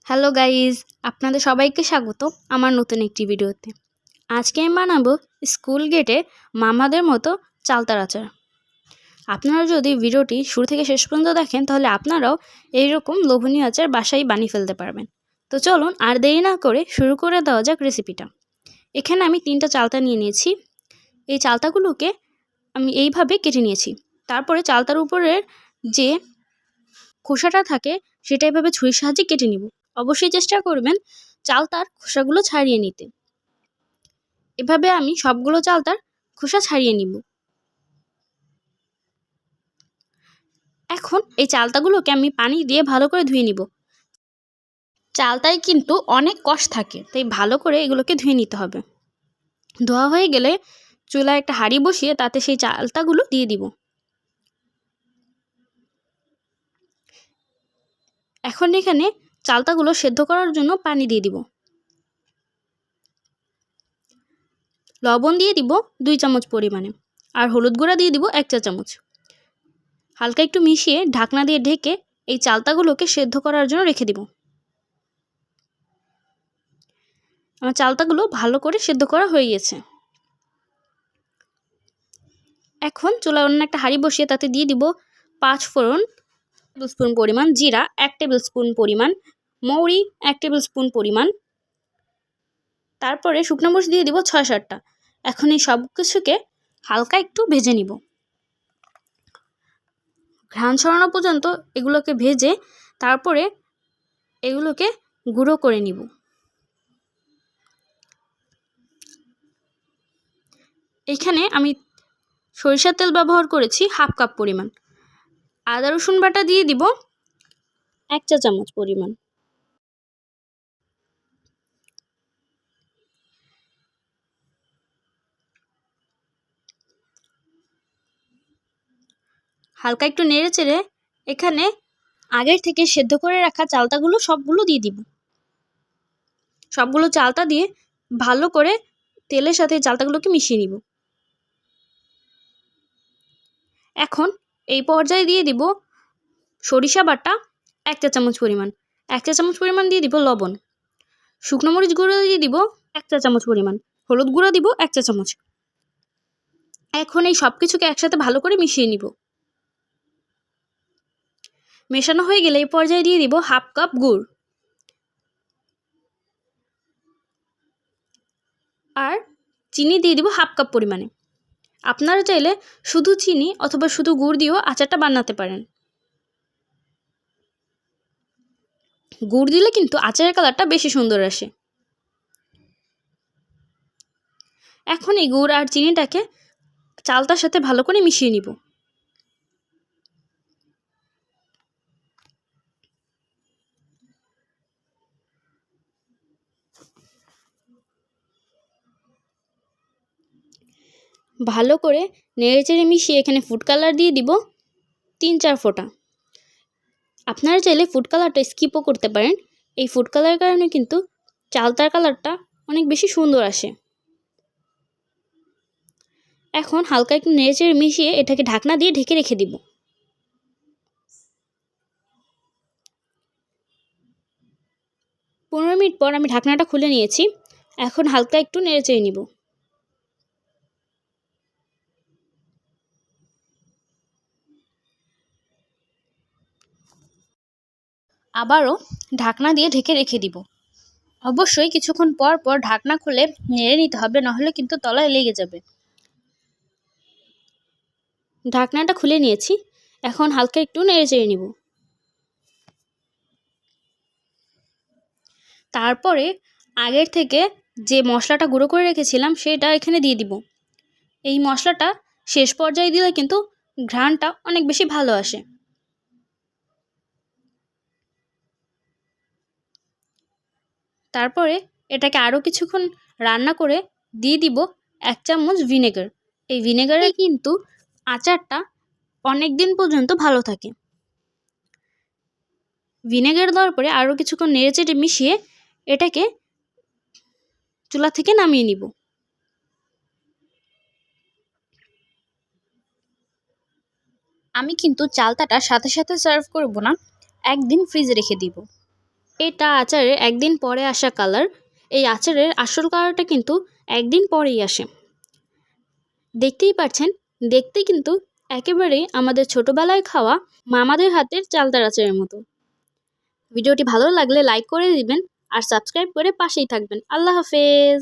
Hello guys, আপনাদের সবাইকে স্বাগত আমার নতুন একটি ভিডিওতে। আজকে আমি বানাবো স্কুল গেটে মামাদের মতো চালতার আচার। আপনারা যদি ভিডিওটি শুরু থেকে শেষ পর্যন্ত দেখেন তাহলে আপনারাও এইরকম লোভনীয় আচার বাসায় বানিয়ে ফেলতে পারবেন। তো চলুন আর দেরি না করে শুরু করে দেওয়া যাক রেসিপিটা। এখানে আমি 3টা চালতা নিয়ে নিয়েছি। এই চালতাগুলোকে আমি এইভাবে কেটে নিয়েছি। তারপরে চালতার উপরের যে খোসাটা থাকে সেটা এভাবে ছুরির সাহায্যে কেটে নিব। অবশ্যই চেষ্টা করবেন চালতার খোসাগুলো ছাড়িয়ে নিতে। এভাবে আমি সবগুলো চালতার খোসা ছাড়িয়ে নিব। এখন এই চালতাগুলোকে আমি পানি দিয়ে ভালো করে ধুয়ে নিব। চালতায় কিন্তু অনেক কষ থাকে, তাই ভালো করে এগুলোকে ধুয়ে নিতে হবে। ধোয়া হয়ে গেলে চুলায় একটা হাঁড়ি বসিয়ে তাতে সেই চালতাগুলো দিয়ে দিব। এখন এখানে চালতাগুলো সেদ্ধ করার জন্য পানি দিয়ে দিব। লবণ দিয়ে দিব 2 চামচ পরিমাণে, আর হলুদ গুঁড়া দিয়ে দিব 1 চা চামচ। হালকা একটু মিশিয়ে ঢাকনা দিয়ে ঢেকে এই চালতাগুলোকে সেদ্ধ করার জন্য রেখে দিব। আমার চালতাগুলো ভালো করে সেদ্ধ করা হয়ে গেছে। এখন চুলায় অন্য একটা হাঁড়ি বসিয়ে তাতে দিয়ে দিব 5 ফোড়ন, 1 টেবিল স্পুন পরিমাণ জিরা, 1 টেবিল স্পুন পরিমাণ মৌরি, 1 টেবিল স্পুন পরিমাণ, তারপরে শুকনো মরিচ দিয়ে দিব 6-7টা। এখন এই সব কিছুকে হালকা একটু ভেজে নিব। ঘ্রাণ ছড়ানো পর্যন্ত এগুলোকে ভেজে তারপরে এগুলোকে গুঁড়ো করে নিব। এখানে আমি সরিষার তেল ব্যবহার করেছি 1/2 কাপ পরিমাণ। আদা রসুন বাটা দিয়ে দিব 1 চা চামচ পরিমাণ। হালকা একটু নেড়ে চেড়ে এখানে আগের থেকে সেদ্ধ করে রাখা চালতাগুলো সবগুলো দিয়ে দিব। সবগুলো চালতা দিয়ে ভালো করে তেলের সাথে চালতাগুলোকে মিশিয়ে নিব। এখন এই পর্যায়ে দিয়ে দিব সরিষা বাটা 1 চা চামচ পরিমাণ। 1 চা চামচ পরিমাণ দিয়ে দিব লবণ। শুকনো মরিচ গুঁড়ো দিয়ে দিব 1 চা চামচ পরিমাণ। হলুদ গুঁড়ো দিব 1 চা চামচ। এখন এই সব কিছুকে একসাথে ভালো করে মিশিয়ে নিব। মেশানো হয়ে গেলে এই পর্যায়ে দিয়ে দিব 1/2 কাপ গুড় আর চিনি দিয়ে দিব 1/2 কাপ পরিমাণে। আপনারা চাইলে শুধু চিনি অথবা শুধু গুড় দিয়েও আচারটা বানাতে পারেন। গুড় দিলে কিন্তু আচারের কালারটা বেশি সুন্দর আসে। এখন এই গুড় আর চিনিটাকে চালতার সাথে ভালো করে মিশিয়ে নিব। ভালো করে নেড়েচেড়ে মিশিয়ে এখানে ফুড কালার দিয়ে দিব 3-4 ফোঁটা। আপনারা চাইলে ফুড কালারটা স্কিপও করতে পারেন। এই ফুড কালারের কারণে কিন্তু চালতার কালারটা অনেক বেশি সুন্দর আসে। এখন হালকা একটু নেড়েচেড়ে মিশিয়ে এটাকে ঢাকনা দিয়ে ঢেকে রেখে দিব। 15 মিনিট পর আমি ঢাকনাটা খুলে নিয়েছি। এখন হালকা একটু নেড়েচেড়ে নিব। আবারও ঢাকনা দিয়ে ঢেকে রেখে দিব। অবশ্যই কিছুক্ষণ পর পর ঢাকনা খুলে নেড়ে নিতে হবে, নাহলে কিন্তু তলায় লেগে যাবে। ঢাকনাটা খুলে নিয়েছি। এখন হালকা একটু নেড়েচেড়ে নিব। তারপরে আগের থেকে যে মশলাটা গুঁড়ো করে রেখেছিলাম সেটা এখানে দিয়ে দিব। এই মশলাটা শেষ পর্যায়ে দিলে কিন্তু ঘ্রাণটা অনেক বেশি ভালো আসে। তারপরে এটাকে আরও কিছুক্ষণ রান্না করে দিয়ে দিব 1 চামচ ভিনেগার। এই ভিনেগারে কিন্তু আচারটা অনেক দিন পর্যন্ত ভালো থাকে। ভিনেগার দেওয়ার পরে আরও কিছুক্ষণ নেড়েচেড়ে মিশিয়ে এটাকে চুলা থেকে নামিয়ে নিব। আমি কিন্তু চালতাটা সাথে সাথে সার্ভ করব না, একদিন ফ্রিজে রেখে দিব। এটা আচারের একদিন পরে আসা কালার। এই আচারের আসল কালারটা কিন্তু একদিন পরেই আসে। দেখতেই পাচ্ছেন, দেখতে কিন্তু একেবারেই আমাদের ছোটবেলায় খাওয়া মামাদের হাতের চালতার আচারের মতো। ভিডিওটি ভালো লাগলে লাইক করে দিবেন আর সাবস্ক্রাইব করে পাশেই থাকবেন। আল্লাহ হাফেজ।